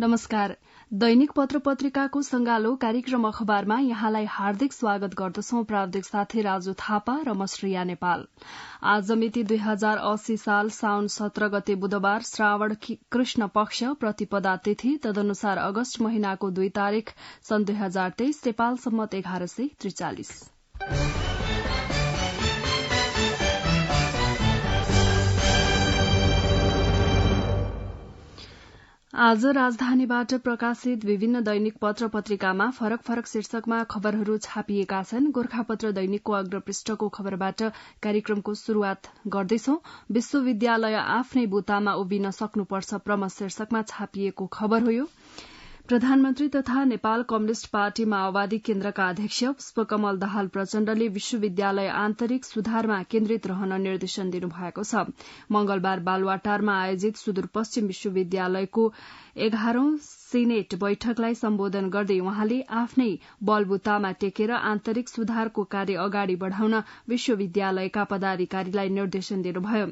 नमस्कार। दैनिक पत्र पत्रिकाको संगालो कार्यक्रम अखबारमा यहाँलाई हार्दिक स्वागत गर्दछौं। प्राविधिक साथी राजु थापा र म श्रेया नेपाल। आज मिति 2080 साल साउन 17 गते बुधबार, श्रावण कृष्ण पक्ष प्रतिपदा तिथि, तदनुसार अगस्त महिनाको 2 तारिक सन् 2023, नेपाल सम्मत 1143। आज राजधानीबाट प्रकाशित विभिन्न दैनिक पत्र पत्रिकामा फरक फरक शीर्षकमा खबरहरू छापिएका छन्। गोर्खापत्र दैनिकको अग्रपृष्ठको खबरबाट कार्यक्रमको शुरूआत गर्दैछौं। विश्वविद्यालय आफ्नै बुतामा उभिन सक्नुपर्छ प्रमुख शीर्षकमा छापिएको खबर हो यो। प्रधानमन्त्री तथा नेपाल कम्युनिष्ट पार्टी माओवादी केन्द्रका अध्यक्ष पुष्पकमल दाहाल प्रचण्डले विश्वविद्यालय आन्तरिक सुधारमा केन्द्रित रहन निर्देशन दिनुभएको छ। मंगलबार बालुवाटारमा आयोजित सुदूरपश्चिम विश्वविद्यालयको 11औं सिनेट बैठकलाई सम्बोधन गर्दै उहाँले आफ्नै बलबुतामा टेकेर आन्तरिक सुधारको कार्य अगाडि बढ़ाउन विश्वविद्यालयका पदाधिकारीलाई निर्देशन दिनुभयो।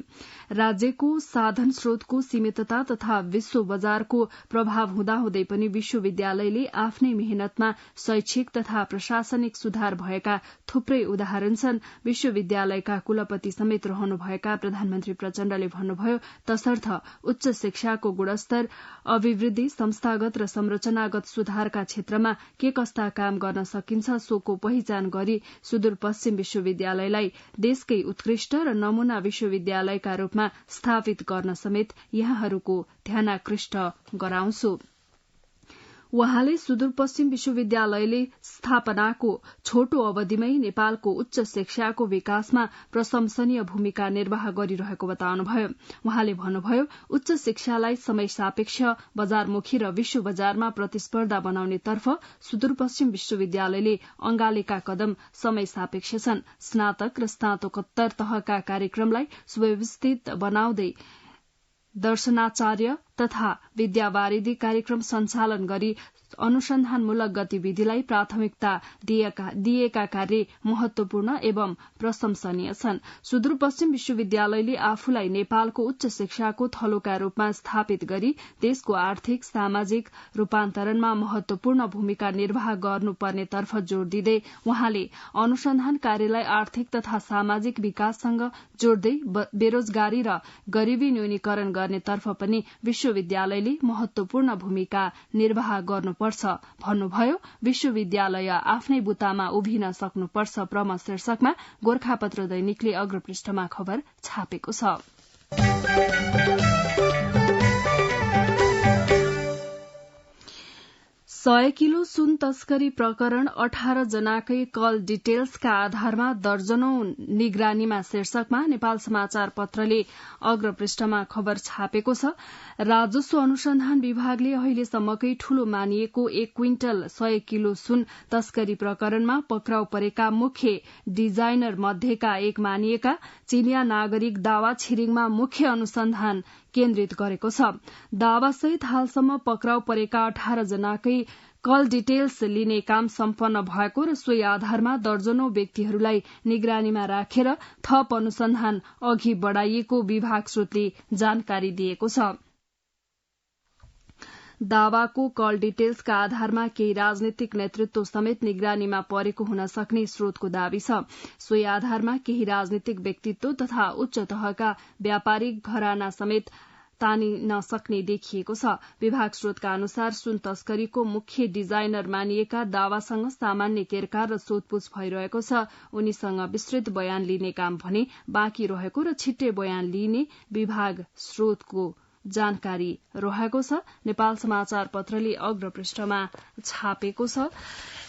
राज्यको साधन स्रोतको सीमितता तथा विश्व बजारको प्रभाव हुँदाहुँदै पनि विश्वविद्यालयले आफ्नै मेहनतमा शैक्षिक तथा प्रशासनिक सुधार भएका थुप्रै उदाहरण छन्। विश्वविद्यालयका कुलपति समेत रहनुभएका प्रधानमन्त्री प्रचण्डले भन्नुभयो, तसर्थ उच्च शिक्षाको गुणस्तर, अभिवृद्धि, संस्थागत र संरचनागत सुधारका क्षेत्रमा के कस्ता काम गर्न सकिन्छ सोको पहिचान गरी सुदूरपश्चिम विश्वविद्यालयलाई देशकै उत्कृष्ट र नमूना विश्वविद्यालयका रूपमा स्थापित गर्न समेत यहाँहरूको ध्यानाकृष्ट गराउँछु। उहाँले सुदूरपश्चिम विश्वविद्यालयले स्थापनाको छोटो अवधिमै नेपालको उच्च शिक्षाको विकासमा प्रशंसनीय भूमिका निर्वाह गरिरहेको बताउनुभयो। उहाँले भन्नुभयो, उच्च शिक्षालाई समय सापेक्ष, बजारमुखी र विश्व बजारमा प्रतिस्पर्धा बनाउनेतर्फ सुदूरपश्चिम विश्वविद्यालयले अंगालेका कदम समय सापेक्ष छन्। स्नातक र स्नातकोत्तर तहका कार्यक्रमलाई सुव्यवस्थित बनाउँदै दर्शनाचार्य तथा विद्यावारिधि कार्यक्रम सञ्चालन गरी अनुसन्धानमूलक गतिविधिलाई प्राथमिकता दिएका कार्य महत्वपूर्ण एवं प्रशंसनीय छन्। सुदूरपश्चिम विश्वविद्यालयले आफूलाई नेपालको उच्च शिक्षाको थलोका रूपमा स्थापित गरी देशको आर्थिक सामाजिक रूपान्तरणमा महत्वपूर्ण भूमिका निर्वाह गर्नुपर्नेतर्फ जोड़ दिँदै उहाँले अनुसन्धान कार्यलाई आर्थिक तथा सामाजिक विकाससँग जोड्दै बेरोजगारी र गरीबी न्यूनीकरण गर्नेतर्फ पनि विश्वविद्यालयले महत्वपूर्ण भूमिका निर्वाह गर्नुपर्छ भन्नुभयो। विश्वविद्यालय आफ्नै बुतामा उभिन सक्नुपर्छ प्रमुख शीर्षकमा गोर्खापत्र दैनिकले अग्रपृष्ठमा खबर छापेको छ। 100 किलो सुन तस्करी प्रकरण 18 जनाकै कल डिटेल्सका आधारमा दर्जनौं निगरानीमा शीर्षकमा नेपाल समाचार पत्रले अग्रपृष्ठमा खबर छापेको छ। राजस्व अनुसन्धान विभागले अहिलेसम्मकै ठूलो मानिएको 1 क्विन्टल 100 किलो सुन तस्करी प्रकरणमा पक्राउ परेका मुख्य डिजाइनर मध्येका एक मानिएका चीनिया नागरिक दावा छिरिङमा मुख्य अनुसन्धान केन्द्रित गरेको छ। दावासहित हालसम्म पक्राउ परेका 18 जनाकै कल डिटेल्स लिने काम सम्पन्न भएको र सोही आधारमा दर्जनौं व्यक्तिहरूलाई निगरानीमा राखेर थप अनुसन्धान अघि बढ़ाइएको विभाग सूत्रले जानकारी दिएको छ। दावाको कल डिटेल्सका आधारमा केही राजनीतिक नेतृत्व समेत निगरानीमा परेको हुन सक्ने स्रोतको दावी छ। सोही आधारमा केही राजनीतिक व्यक्तित्व तथा उच्च तहका व्यापारिक घराना समेत तानिन सक्ने देखिएको छ। विभाग स्रोतका अनुसार सुन तस्करीको मुख्य डिजाइनर मानिएका दावासँग सामान्य केरकार र सोधपूछ भइरहेको छ। उनीसँग विस्तृत बयान लिने काम भने बाँकी रहेको र छिट्टै बयान लिने विभाग स्रोतको जानकारी रहेको छ। नेपाल समाचार पत्रले अग्रपृष्ठमा छापेको छ।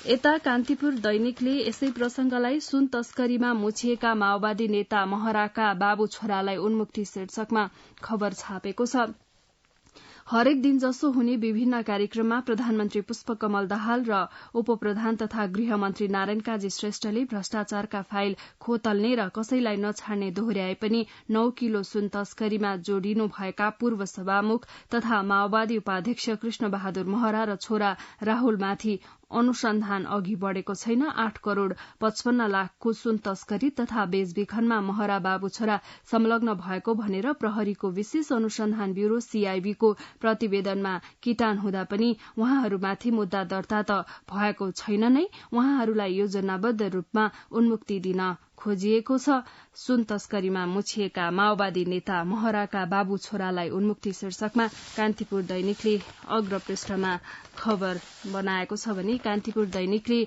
यता कान्तिपुर दैनिकले यसै प्रसंगलाई सुन तस्करीमा मुछिएका माओवादी नेता महराका बाबु छोरालाई उन्मुक्ति शीर्षकमा खबर छापेको छ। हरेक दिन जसो हुने विभिन्न कार्यक्रममा प्रधानमन्त्री पुष्पकमल दाहाल र उपप्रधान तथा गृहमन्त्री नारायण काजी श्रेष्ठले भ्रष्टाचारका फाइल खोतल्ने र कसैलाई नछाड्ने दोहोर्याए पनि 9 किलो सुन तस्करीमा जोडिनु भएका पूर्व सभामुख तथा माओवादी उपाध्यक्ष कृष्ण बहादुर महरा र छोरा राहुलमाथि अनुसन्धान अघि बढ़ेको छैन। 8 करोड़ 55 लाखको सुन तस्करी तथा बेचबिखनमा महरा बाबु छोरा संलग्न भएको भनेर प्रहरीको विशेष अनुसन्धान ब्यूरो सीआईबी को प्रतिवेदनमा किटान हुँदा पनि उहाँहरूमाथि मुद्दा दर्ता त भएको छैन नै। उहाँहरूलाई योजनाबद्ध रूपमा उन्मुक्ति दिन खोजिएको छ। सुन तस्करीमा मुछिएका माओवादी नेता महराका बाबु छोरालाई उन्मुक्ति शीर्षकमा कान्तिपुर दैनिकले अग्रपृष्ठमा खबर बनाएको छ भने कान्तिपुर दैनिकले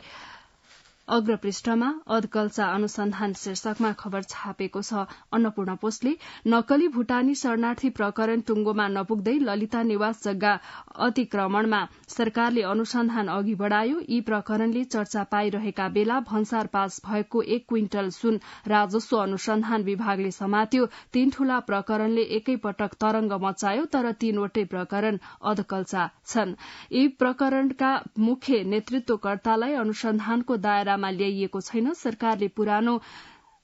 अग्रपृष्ठमा अधकल्चा अनुसन्धान शीर्षकमा खबर छापेको छ। अन्नपूर्ण पोस्टले नक्कली भूटानी शरणार्थी प्रकरण टुंगोमा नपुग्दै ललिता निवास जग्गा अतिक्रमणमा सरकारले अनुसन्धान अघि बढ़ायो। यी प्रकरणले चर्चा पाइरहेका बेला भन्सार पास भएको 1 क्विन्टल सुन राजस्व अनुसन्धान विभागले समात्यो। 3 ठूला प्रकरणले एकैपटक तरंग मचायो तर 3वटै प्रकरण अधकल्चा छन्। यी प्रकरणका मुख्य नेतृत्वकर्तालाई अनुसन्धानको दायरा ल्याइएको छैन। सरकारले पुरानो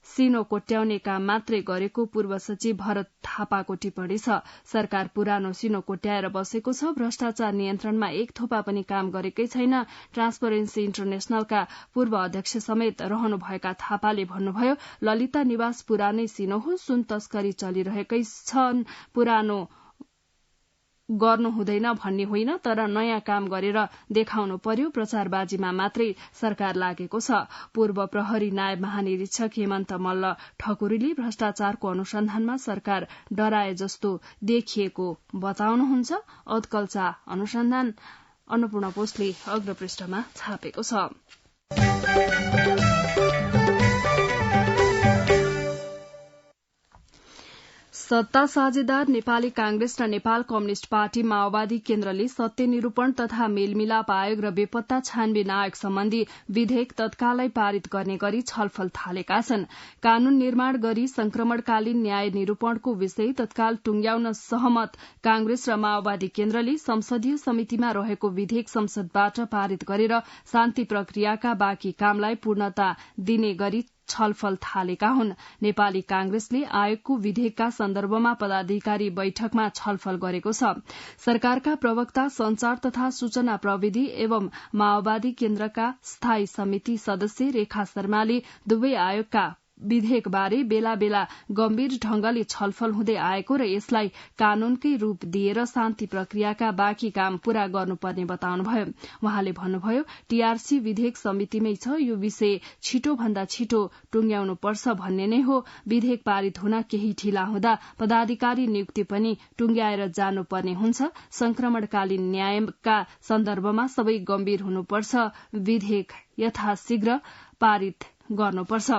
सिनो कोट्याउने काम मात्रै गरेको पूर्व सचिव भरत थापाको टिप्पणी छ। सरकार पुरानो सिनो कोट्याएर बसेको छ। भ्रष्टाचार नियन्त्रणमा एक थोपा पनि काम गरेकै छैन। ट्रान्सपरेन्सी इन्टरनेशनलका पूर्व अध्यक्ष समेत रहनुभएका थापाले भन्नुभयो, ललिता निवास पुरानै सिनो हो। सुन तस्करी चलिरहेकै छन्। पुरानो गर्नु हुँदैन भन्ने होइन, तर नयाँ काम गरेर देखाउनु पर्यो। प्रचारबाजीमा मात्रै सरकार लागेको छ। पूर्व प्रहरी नायब महानिरीक्षक हेमन्त मल्ल ठकुरीले भ्रष्टाचारको अनुसन्धानमा सरकार डराए जस्तो देखिएको बताउनुहुन्छ। अधकल्चा अनुसन्धान अन्नपूर्ण पोस्टले अग्रपृष्ठमा छापेको छ। सत्ता साझेदार नेपाली कांग्रेस र नेपाल कम्युनिष्ट पार्टी माओवादी केन्द्रले सत्य निरूपण तथा मेलमिलाप आयोग र बेपत्ता छानबिन आयोग सम्बन्धी विधेयक तत्कालै पारित गर्ने गरी छलफल थालेका छन्। कानून निर्माण गरी संक्रमणकालीन न्याय निरूपणको विषय तत्काल टुंग्याउन सहमत कांग्रेस र माओवादी केन्द्रले संसदीय समितिमा रहेको विधेयक संसदबाट पारित गरेर शान्ति प्रक्रियाका बाँकी कामलाई पूर्णता दिने गरी छलफल थालेका हुन्। नेपाली कांग्रेसले आयोगको विधेयकका सन्दर्भमा पदाधिकारी बैठकमा छलफल गरेको छ। सरकारका प्रवक्ता संचार तथा सूचना प्रविधि एवं माओवादी केन्द्रका स्थायी समिति सदस्य रेखा शर्माले दुवै आयोगका विधेयकबारे बेला बेला गम्भीर ढंगले छलफल हुँदै आएको र यसलाई कानूनकै रूप दिएर शान्ति प्रक्रियाका बाँकी काम पूरा गर्नुपर्ने बताउनुभयो। उहाँले भन्नुभयो, टीआरसी विधेयक समितिमै छ। यो विषय छिटो भन्दा छिटो टुंग्याउनु पर्छ भन्ने नै हो। विधेयक पारित हुन केही ढिला हुँदा पदाधिकारी नियुक्ति पनि टुंग्याएर जानुपर्ने हुन्छ। संक्रमणकालीन न्यायका सन्दर्भमा सबै गम्भीर हुनुपर्छ। विधेयक यथाशीघ्र पारित गर्नुपर्छ।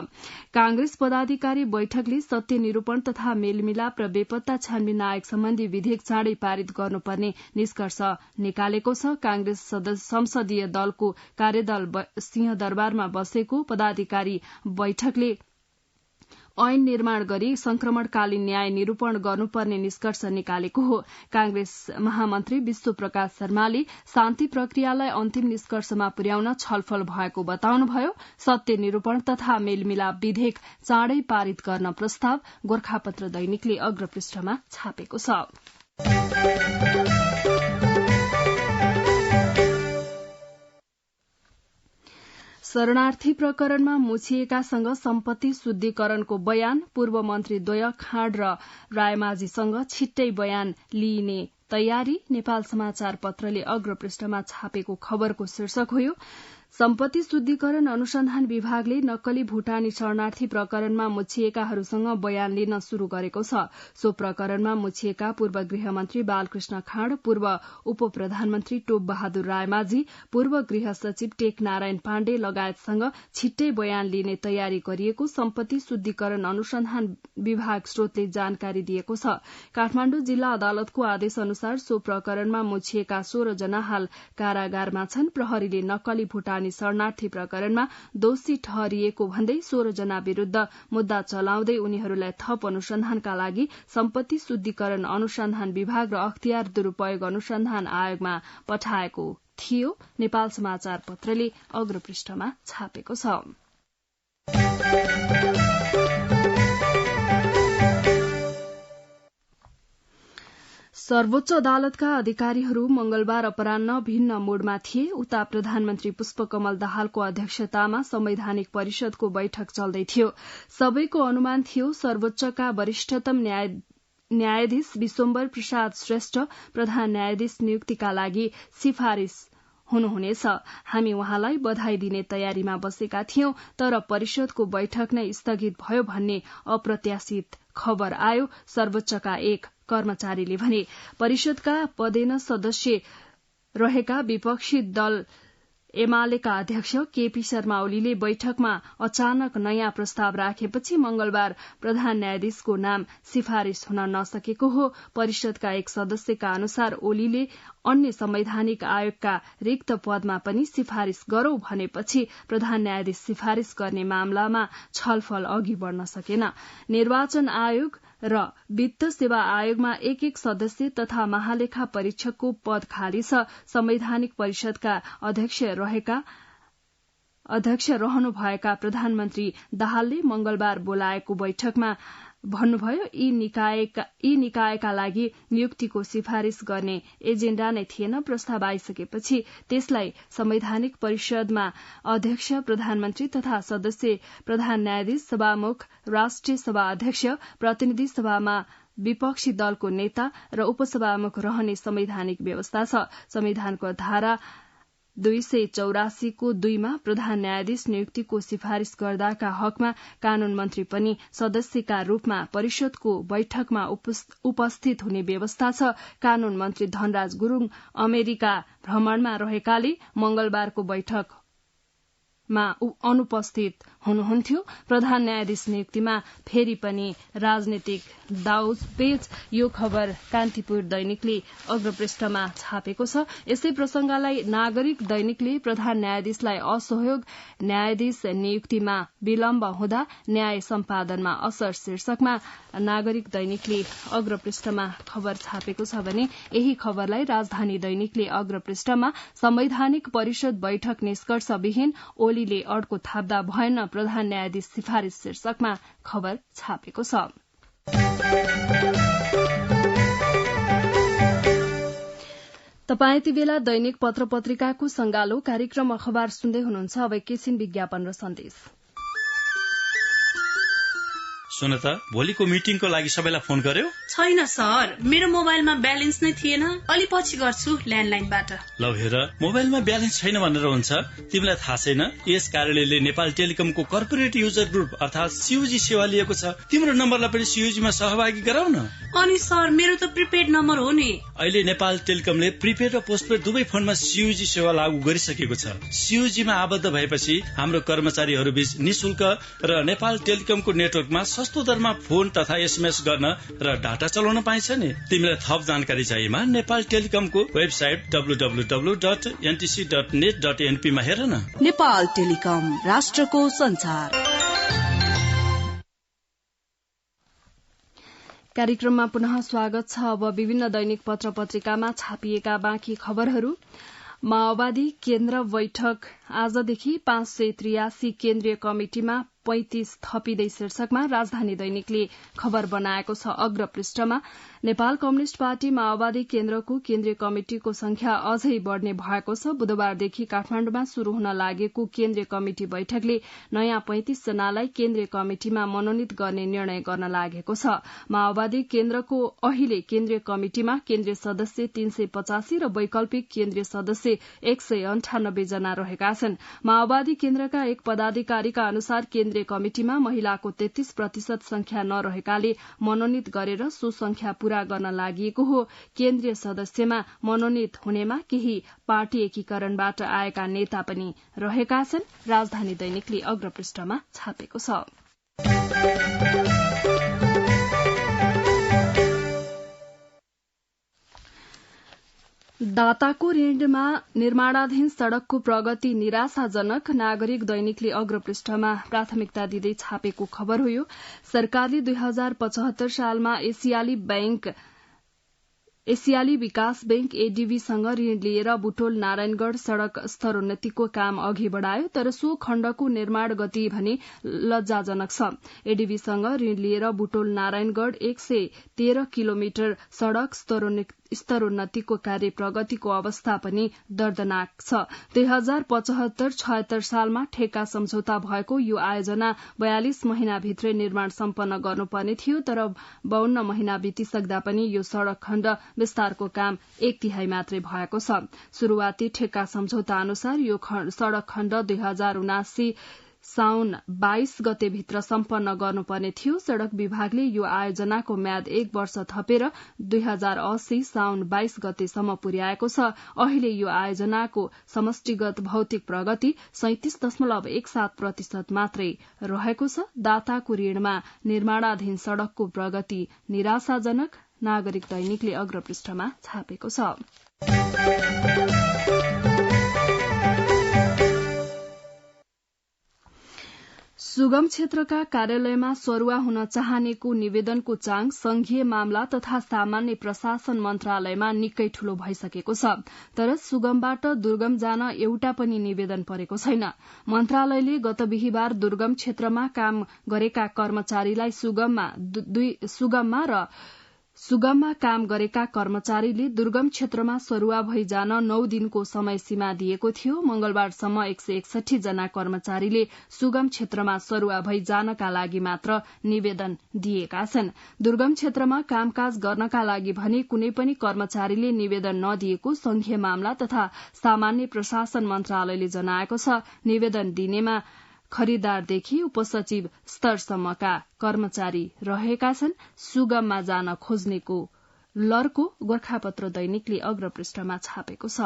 कांग्रेस पदाधिकारी बैठकले सत्य निरूपण तथा मेलमिलाप र बेपत्ता छानबिन आयोग सम्बन्धी विधेयक चाँडै पारित गर्नुपर्ने निष्कर्ष निकालेको छ। कांग्रेस संसदीय दलको कार्यदल सिंहदरबारमा बसेको पदाधिकारी बैठकले ऐन निर्माण गरी संक्रमणकालीन न्याय निरूपण गर्नुपर्ने निष्कर्ष निकालेको हो। कांग्रेस महामन्त्री विश्व प्रकाश शर्माले शान्ति प्रक्रियालाई अन्तिम निष्कर्षमा पुर्याउन छलफल भएको बताउनुभयो। सत्य निरूपण तथा मेलमिलाप विधेयक चाँडै पारित गर्न प्रस्ताव गोरखापत्र दैनिकले अग्रपृष्ठमा छापेको छ। शरणार्थी प्रकरणमा मुछिएकासँग सम्पत्ति शुद्धिकरणको बयान। पूर्व मन्त्रीद्वय खाँड र रायमाझीसँग छिट्टै बयान लिइने तयारी। नेपाल समाचार पत्रले अग्रपृष्ठमा छापेको खबरको शीर्षक हो। सम्पत्ति शुद्धिकरण अनुसन्धान विभागले नक्कली भूटानी शरणार्थी प्रकरणमा मुछिएकाहरूसँग बयान लिन शुरू गरेको छ। सो प्रकरणमा मुछिएका पूर्व गृहमन्त्री बालकृष्ण खाँड, पूर्व उप प्रधानमन्त्री टोप बहादुर रायमाझी, पूर्व गृह सचिव टेक नारायण पाण्डे लगायतसँग छिट्टै बयान लिने तयारी गरिएको सम्पत्ति शुद्धिकरण अनुसन्धान विभाग स्रोतले जानकारी दिएको छ। काठमाण्डु जिल्ला अदालतको आदेश अनुसार सो प्रकरणमा मुछिएका 16 जना हाल कारागारमा छन्। प्रहरीले नक्कली भूटानी शरणार्थी प्रकरणमा दोषी ठहरिएको भन्दै 16 जना विरूद्ध मुद्दा चलाउँदै उनीहरूलाई थप अनुसन्धानका लागि सम्पत्ति शुद्धिकरण अनुसन्धान विभाग र अख्तियार दुरूपयोग अनुसन्धान आयोगमा पठाएको थियो। नेपाल समाचार पत्रले अग्रपृष्ठमा छापेको छ। सर्वोच्च अदालतका अधिकारीहरू मंगलबार अपराह्न भिन्न मोडमा थिए। उता प्रधानमन्त्री पुष्पकमल दाहालको अध्यक्षतामा संवैधानिक परिषदको बैठक चल्दै थियो। सबैको अनुमान थियो सर्वोच्चका वरिष्ठतम न्यायाधीश विश्वम्भर प्रसाद श्रेष्ठ प्रधान न्यायाधीश नियुक्तिका लागि सिफारिश हुनुहुनेछ। हामी उहाँलाई बधाई दिने तयारीमा बसेका थियौं, तर परिषदको बैठक नै स्थगित भयो भन्ने अप्रत्याशित खबर आयो। सर्वोच्चका एक कर्मचारीले भने परिषदका पदेन सदस्य रहेका विपक्षी दल एमालेका अध्यक्ष केपी शर्मा ओलीले बैठकमा अचानक नयाँ प्रस्ताव राखेपछि मंगलबार प्रधान न्यायाधीशको नाम सिफारिश हुन नसकेको हो। परिषदका एक सदस्यका अनुसार ओलीले अन्य संवैधानिक आयोगका रिक्त पदमा पनि सिफारिश गरौं भनेपछि प्रधान न्यायाधीश सिफारिश गर्ने मामलामा छलफल अघि बढ़न सकेन। निर्वाचन आयोग र वित्त सेवा आयोगमा एक एक सदस्य तथा महालेखा परीक्षकको पद खाली छ। संवैधानिक परिषदका अध्यक्ष रहनुभएका प्रधानमन्त्री दाहालले मंगलबार बोलाएको बैठकमा भन्नुभयो यी निकायका लागि नियुक्तिको सिफारिश गर्ने एजेण्डा नै थिएन। प्रस्ताव आइसकेपछि त्यसलाई संवैधानिक परिषदमा अध्यक्ष प्रधानमन्त्री तथा सदस्य प्रधान न्यायाधीश सभामुख राष्ट्रिय सभा अध्यक्ष प्रतिनिधि सभामा विपक्षी दलको नेता र उपसभामुख रहने संवैधानिक व्यवस्था छ। संविधानको धारा 284 को 2 मा प्रधान न्यायाधीश नियुक्तिको सिफारिश गर्दाका हकमा कानून मन्त्री पनि सदस्यका रूपमा परिषदको बैठकमा उपस्थित हुने व्यवस्था छ। कानून मन्त्री धनराज गुरूङ अमेरिका भ्रमणमा रहेकाले मंगलबारको बैठकमा अनुपस्थित हुनुहुन्थ्यो। प्रधान न्यायाधीश नियुक्तिमा फेरि पनि राजनीतिक दाउजपेच। यो खबर कान्तिपुर दैनिकले अग्रपृष्ठमा छापेको छ। यसै प्रसंगलाई नागरिक दैनिकले प्रधान न्यायाधीशलाई असहयोग, न्यायाधीश नियुक्तिमा विलम्ब हुँदा न्याय सम्पादनमा असर शीर्षकमा नागरिक दैनिकले अग्रपृष्ठमा खबर छापेको छ भने यही खबरलाई राजधानी दैनिकले अग्रपृष्ठमा संवैधानिक परिषद बैठक निष्कर्षविहीन, ओलीले अड्को थाप्दा भएन, प्रधान न्यायाधीश सिफारिश शीर्षकमा खबर छापेको छ। तपाईं यति बेला दैनिक पत्र पत्रिकाको संगालो कार्यक्रम अखबार सुन्दै हुनुहुन्छ। अब एकैछिन विज्ञापन र सन्देश। सुन त, भोलिको मिटिङको लागि सबैलाई फोन गर्यो? छैन सर, मेरो मोबाइलमा ब्यालेन्स नै थिएन। अलि पछि गर्छु ल्यान्डलाइनबाट। लौ हेर, मोबाइलमा ब्यालेन्स छैन भनेर हुन्छ? तिमीलाई थाहा छैन यस कार्यालयले नेपाल टेलिकमको कर्पोरेट युजर ग्रुप अर्थात सीयूजी सेवा लिएको छ। तिम्रो नम्बरलाई पनि सीयूजीमा सहभागी गराउन। अनि सर, मेरो त प्रिपेड नम्बर हो नि। अहिले नेपाल टेलिकमले प्रिपेड र पोस्टपेड दुवै फोनमा सीयूजी सेवा लागू गरिसकेको छ। सीयूजीमा आबद्ध भएपछि हाम्रो कर्मचारीहरू बीच निशुल्क र नेपाल टेलिकमको नेटवर्कमा सस्तो दरमा फोन तथा एसएमएस गर्न र डाटा चलाउन पाइन्छ नि। तिमीलाई थप जानकारी चाहिएमा नेपाल टेलिकमको वेबसाइट www.ntc.net.np मा हेर न। नेपाल टेलिकम, राष्ट्रको संचार। कार्यक्रममा पुनः स्वागत छ। अब विभिन्न दैनिक पत्र पत्रिकामा छापिएका बाँकी खबरहरू। माओवादी केन्द्र बैठक आजदेखि 583 केन्द्रीय कमिटिमा 35 थपिँदै शीर्षकमा राजधानी दैनिकले खबर बनाएको छ। अग्रपृष्ठमा नेपाल कम्युनिष्ट पार्टी माओवादी केन्द्रको केन्द्रीय कमिटिको संख्या अझै बढ़ने भएको छ। बुधबारदेखि काठमाण्डुमा शुरू हुन लागेको केन्द्रीय कमिटि बैठकले नयाँ 35 जनालाई केन्द्रीय कमिटिमा मनोनित गर्ने निर्णय गर्न लागेको छ। माओवादी केन्द्रको अहिले केन्द्रीय कमिटिमा केन्द्रीय सदस्य 385 र वैकल्पिक केन्द्रीय सदस्य 198 जना रहेका छन्। माओवादी केन्द्रका एक पदाधिकारीका अनुसार केन्द्रीय कमिटिमा महिलाको 33% संख्या नरहेकाले मनोनित गरेर सो संख्या पूरा गर्न लागि हो। केन्द्रीय सदस्यमा मनोनित हुनेमा केही पार्टी एकीकरणबाट आएका नेता पनि रहेका छन्। राजधानी दैनिकले अग्रपृष्ठमा छापेको छ। दाताको रेण्डमा निर्माणाधीन सड़कको प्रगति निराशाजनक, नागरिक दैनिकले अग्रपृष्ठमा प्राथमिकता दिँदै छापेको खबर हो। यो सरकारले 2075 सालमा एसियाली बैंक एसियाली विकास बैंक एडीबीसँग ऋण लिएर बुटोल नारायणगढ़ सड़क स्तरोन्नतिको काम अघि बढ़ायो, तर सो खण्डको निर्माण गति भने लज्जाजनक छ। एडीबीसँग ऋण लिएर बुटोल नारायणगढ़ 113 किलोमिटर सड़क स्तरोन्नतिको कार्य प्रगतिको अवस्था पनि दर्दनाक छ। 2075-76 सालमा ठेक्का सम्झौता भएको यो आयोजना 42 महिनाभित्रै निर्माण सम्पन्न गर्नुपर्ने थियो, तर 52 महिना बितिसक्दा पनि यो सड़क खण्ड विस्तारको काम 1/3 मात्रै भएको छ। शुरूआती ठेक्का सम्झौता अनुसार यो सड़क खण्ड 2079 साउन 22 गते भित्र सम्पन्न गर्नुपर्ने थियो। सड़क विभागले यो आयोजनाको म्याद 1 वर्ष थपेर 2080 साउन 22 गतेसम्म पुर्याएको छ। अहिले यो आयोजनाको समष्टिगत भौतिक प्रगति 37.17% मात्रै रहेको छ। दाताको ऋणमा निर्माणाधीन सड़कको प्रगति निराशाजनक, नागरिक दैनिकले अग्रपृष्ठमा छापेको छ। सुगम क्षेत्रका कार्यालयमा सरुवा हुन चाहनेको निवेदनको चाङ संघीय मामला तथा सामान्य प्रशासन मन्त्रालयमा निकै ठूलो भइसकेको छ, तर सुगमबाट दुर्गम जान एउटा पनि निवेदन परेको छैन। मन्त्रालयले गत बिहीबार दुर्गम क्षेत्रमा काम गरेका कर्मचारीलाई सुगममा काम गरेका कर्मचारीले दुर्गम क्षेत्रमा सरुवा भई जान 9 दिनको समय सीमा दिएको थियो। मंगलबारसम्म 161 जना कर्मचारीले सुगम क्षेत्रमा सरुवा भई जानका लागि मात्र निवेदन दिएका छन्। दुर्गम क्षेत्रमा कामकाज गर्नका लागि भने कुनै पनि कर्मचारीले निवेदन नदिएको संघीय मामला तथा सामान्य प्रशासन मन्त्रालयले जनाएको छ। निवेदन दिनेमा खरिदारदेखि उपसचिव स्तरसम्मका कर्मचारी रहेका छन्। सुगममा जान खोज्नेको लर्को गोर्खापत्र दैनिकले अग्रपृष्ठमा छापेको छ।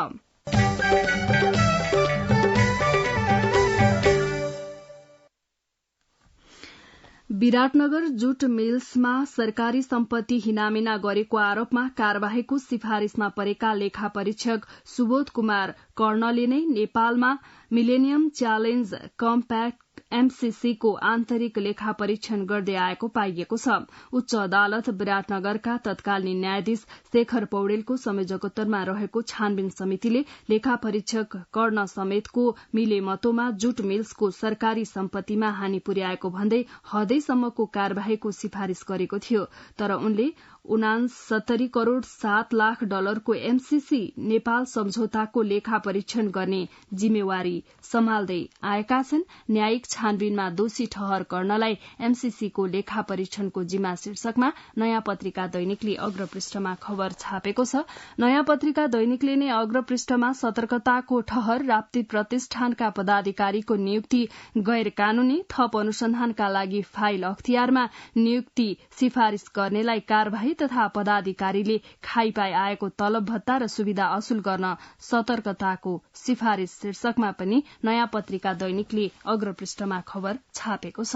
विराटनगर जुट मिल्समा सरकारी सम्पत्ति हिनामिना गरेको आरोपमा कार्यवाहीको सिफारिशमा परेका लेखा परीक्षक सुबोध कुमार कर्णले नै नेपालमा मिलेनियम च्यालेन्ज कम्प्याक्ट एमसीसी को आन्तरिक लेखा परीक्षण गर्दै आएको पाइएको छ। उच्च अदालत विराटनगरका तत्कालीन न्यायाधीश शेखर पौडेलको संयोजकत्वमा रहेको छानबिन समितिले लेखा परीक्षक कर्ण समेतको मिलेमतोमा जुट मिल्सको सरकारी सम्पत्तिमा हानि पुर्याएको भन्दै हदैसम्मको कार्यवाहीको सिफारिश गरेको थियो, तर उनले 69 करोड़ 7 लाख डलरको एमसीसी नेपाल सम्झौताको लेखा परीक्षण गर्ने जिम्मेवारी सम्हाल्दै आएका छन्। न्यायिक छानबिनमा दोषी ठहर गर्नलाई एमसीसी को लेखा परीक्षणको जिम्मा शीर्षकमा नयाँ पत्रिका दैनिकले अग्रपृष्ठमा खबर छापेको छ। नयाँ पत्रिका दैनिकले नै अग्रपृष्ठमा सतर्कताको ठहर, राप्ती प्रतिष्ठानका पदाधिकारीको नियुक्ति गैर कानूनी, थप अनुसन्धानका लागि फाइल अख्तियारमा, नियुक्ति सिफारिश गर्नेलाई कार्यवाही तथा पदाधिकारीले खाइपाई आएको तलब भत्ता र सुविधा असुल गर्न सतर्कताको सिफारिश शीर्षकमा पनि नयाँ पत्रिका दैनिकले अग्रपृष्ठमा खबर छापेको छ।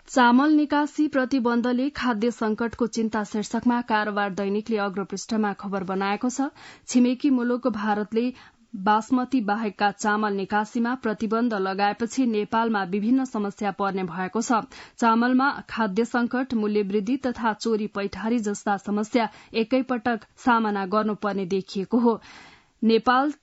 चामल निकासी प्रतिबन्धले खाद्य संकटको चिन्ता शीर्षकमा कारोबार दैनिकले अग्रपृष्ठमा खबर बनाएको छ। छिमेकी मुलुक भारतले बासमती बाहेकका चामल निकासीमा प्रतिबन्ध लगाएपछि नेपालमा विभिन्न समस्या पर्ने भएको छ। चामलमा खाद्य संकट, मूल्य वृद्धि तथा चोरी पैठारी जस्ता समस्या एकैपटक सामना गर्नुपर्ने देखिएको हो। नेपाल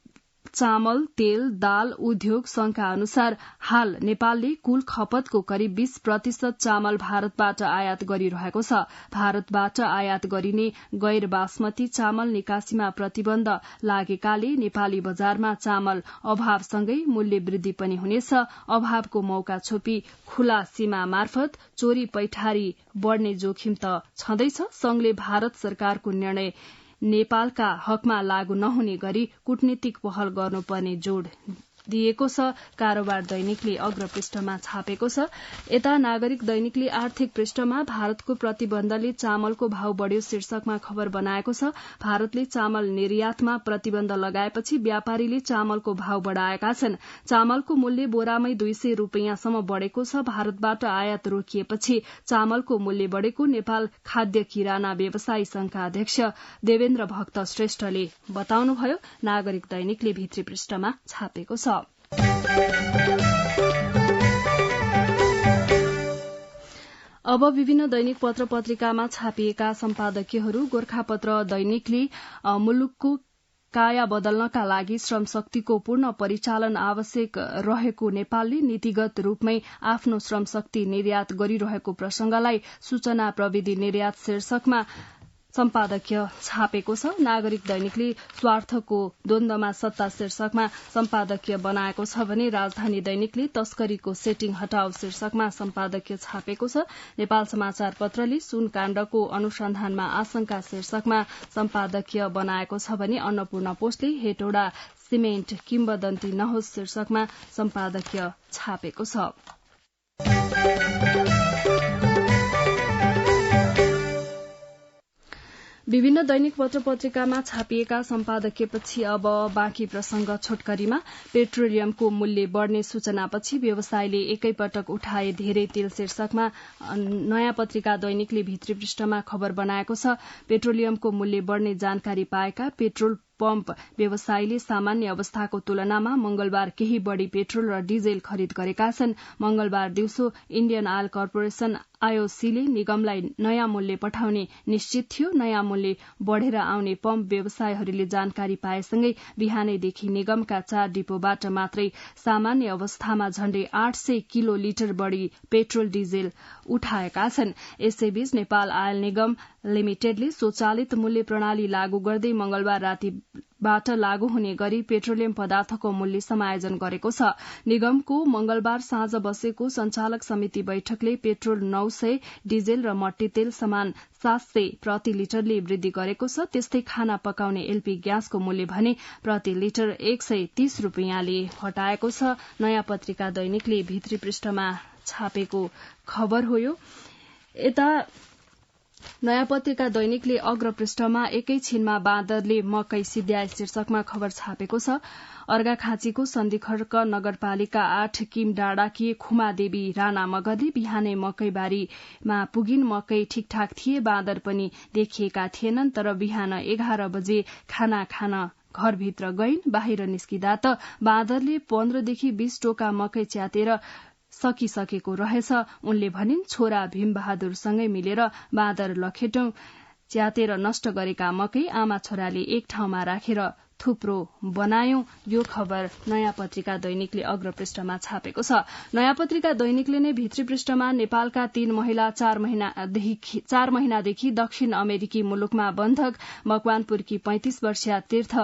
चामल, तेल, दाल उद्योग संघका अनुसार हाल नेपालले कुल खपतको करिब 20% चामल भारतबाट आयात गरिरहेको छ। भारतबाट आयात गरिने गैर बासमती चामल निकासीमा प्रतिबन्ध लागेकाले नेपाली बजारमा चामल अभावसँगै मूल्य वृद्धि पनि हुनेछ। अभावको मौका छोपी खुला सीमा मार्फत चोरी पैठारी बढ़ने जोखिम त छँदैछ। संघले भारत सरकारको निर्णय नेपालका हकमा लागू नहुने गरी कूटनीतिक पहल गर्नुपर्ने जोड़ दिएको छ। कारोबार दैनिकले अग्रपृष्ठमा छापेको छ। यता नागरिक दैनिकले आर्थिक पृष्ठमा भारतको प्रतिबन्धले चामलको भाव बढ़्यो शीर्षकमा खबर बनाएको छ। भारतले चामल निर्यातमा प्रतिबन्ध लगाएपछि व्यापारीले चामलको भाव बढ़ाएका छन्। चामलको मूल्य बोरामै 200 रूपियाँसम्म बढ़ेको छ। भारतबाट आयात रोकिएपछि चामलको मूल्य बढ़ेको नेपाल खाद्य किराना व्यवसायी संघका अध्यक्ष देवेन्द्र भक्त श्रेष्ठले बताउनुभयो। नागरिक दैनिकले भित्री पृष्ठमा छापेको छ। अब विभिन्न दैनिक पत्र पत्रिकामा छापिएका सम्पादकीयहरू। गोरखापत्र दैनिकले मुलुकको काया बदल्नका लागि श्रम शक्तिको पूर्ण परिचालन आवश्यक रहेको नेपालले नीतिगत रूपमै आफ्नो श्रम शक्ति निर्यात गरिरहेको प्रसंगलाई सूचना प्रविधि निर्यात शीर्षकमा सम्पादकीय छापेको छ। नागरिक दैनिकले स्वार्थको द्वन्द्वमा सत्ता शीर्षकमा सम्पादकीय बनाएको छ भने राजधानी दैनिकले तस्करीको सेटिङ हटाओ शीर्षकमा सम्पादकीय छापेको छ। नेपाल समाचार पत्रले सुन काण्डको अनुसन्धानमा आशंका शीर्षकमा सम्पादकीय बनाएको छ भने अन्नपूर्ण पोस्टले हेटौडा सिमेन्ट किम्बदन्ती नहोस् शीर्षकमा सम्पादकीय छापेको छ। विभिन्न दैनिक पत्र पत्रिकामा छापिएका सम्पादकीयपछि अब बाँकी प्रसंग छोटकरीमा। पेट्रोलियमको मूल्य बढ़ने सूचनापछि व्यवसायले एकैपटक उठाए धेरै तेल शीर्षकमा नयाँ पत्रिका दैनिकले भित्री पृष्ठमा खबर बनाएको छ। पेट्रोलियमको मूल्य बढ़ने जानकारी पाएका पेट्रोल पम्प व्यवसायीले सामान्य अवस्थाको तुलनामा मंगलबार केही बढ़ी पेट्रोल र डिजेल खरिद गरेका छन्। मंगलबार दिउँसो इण्डियन आयल कर्पोरेशन आईओसीले निगमलाई नयाँ मूल्य पठाउने निश्चित थियो। नयाँ मूल्य बढ़ेर आउने पम्प व्यवसायीहरूले जानकारी पाएसँगै बिहानैदेखि निगमका 4 डिपोबाट मात्रै सामान्य अवस्थामा झण्डै 800 किलो लिटर बढ़ी पेट्रोल डिजेल उठाएका छन्। यसैबीच नेपाल आयल निगम लिमिटेडले स्वचालित मूल्य प्रणाली लागू गर्दै मंगलबार रातिबाट लागू हुने गरी पेट्रोलियम पदार्थको मूल्य समायोजन गरेको छ। निगमको मंगलबार साँझ बसेको संचालक समिति बैठकले पेट्रोल 900, डिजेल र मट्टी तेल समान 700 प्रति लिटरले वृद्धि गरेको छ। त्यस्तै खाना पकाउने एलपी ग्यासको मूल्य भने प्रति लिटर 130 रूपियाँले घटाएको छ। नयाँ पत्रिका दैनिकले भित्री पृष्ठमा छापेको खबर हो यो। यता नयाँ पत्रिका दैनिकले अग्र पृष्ठमा एकैछिनमा बाँदरले मकै सिद्ध्याए शीर्षकमा खबर छापेको छ। अर्घाखाँचीको सन्धिखर्क नगरपालिका 8 किम डाँडाकी खुमादेवी राणा मगरले बिहानै मकैबारीमा पुगिन्। मकै ठिकठाक थिए, बाँदर पनि देखिएका थिएनन्। तर बिहान 11 बजे खाना खान घरभित्र गइन्। बाहिर निस्किँदा त बाँदरले 15 देखि 20 टोका मकै च्यातेर सकिसकेको रहेछ। उनले भनिन्, छोरा भीमबहादुरसँगै मिलेर बाँदर लखेटौं च्यातेर नष्ट गरेका मकै आमा छोराले एक ठाउँमा राखेर थुप्रो बनायौं। यो खबर नयाँ पत्रिका दैनिकले अग्र पृष्ठमा छापेको छ। नयाँ पत्रिका दैनिकले नै भित्री पृष्ठमा नेपालका 3 महिला 4 महिनादेखि दक्षिण अमेरिकी मुलुकमा बन्धक, मकवानपुरकी 35 वर्षीय तीर्थ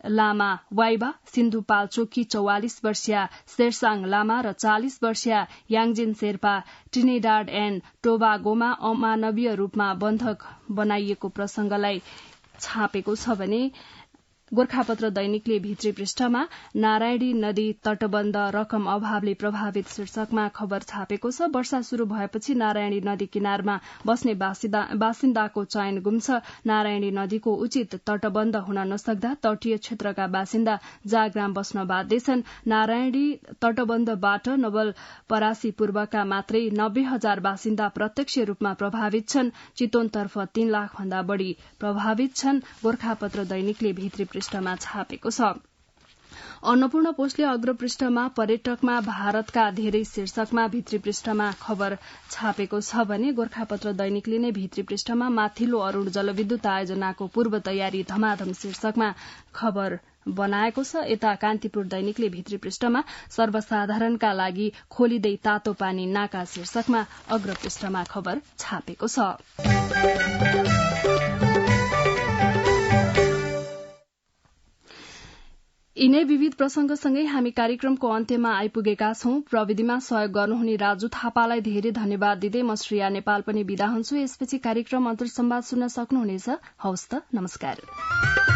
लामा वाइबा, सिन्धुपाल्चोककी 44 वर्षीय शेरसाङ लामा र 40 वर्षीय याङजिन शेर्पा ट्रिनिडाड एण्ड टोबागोमा अमानवीय रूपमा बन्धक बनाइएको प्रसंगलाई छापेको छ भने गोरखापत्र दैनिकले भित्री पृष्ठमा नारायणी नदी तटबन्ध रकम अभावले प्रभावित शीर्षकमा खबर छापेको छ। वर्षा शुरू भएपछि नारायणी नदी किनारमा बस्ने बासिन्दाको चयन गुम्छ। नारायणी नदीको उचित तटबन्ध हुन नसक्दा तटीय क्षेत्रका बासिन्दा जाग्राम बस्न बाध्य छन्। नारायणी तटबन्धबाट नवलपरासी पूर्वका मात्रै 90,000 बासिन्दा प्रत्यक्ष रूपमा प्रभावित छन्। चितवनतर्फ 3 लाख भन्दा बढ़ी प्रभावित छन्। गोरखापत्र दैनिकले भित्री पृष्ठमा छापेको छ। अन्नपूर्ण पोस्टले अग्र पृष्ठमा पर्यटकमा भारतका धेरै शीर्षकमा भित्री पृष्ठमा खबर छापेको छ भने गोरखापत्र दैनिकले नै भित्री पृष्ठमा माथिल्लो अरूण जलविद्युत आयोजनाको पूर्व तयारी धमाधम शीर्षकमा खबर बनाएको छ। यता कान्तिपुर दैनिकले भित्री पृष्ठमा सर्वसाधारणका लागि खोलिँदै तातो पानी नाका शीर्षकमा अग्र पृष्ठमा खबर छापेको छ। यिनै विविध प्रसंगसँगै हामी कार्यक्रमको अन्त्यमा आइपुगेका छौं। प्रविधिमा सहयोग गर्नुहुने राजु थापालाई धेरै धन्यवाद दिँदै म श्रेया नेपाल पनि बिदा हुन्छु। यसपछि कार्यक्रम अन्तर्संवाद सुन्न सक्नुहुनेछ। हवस् त, नमस्कार।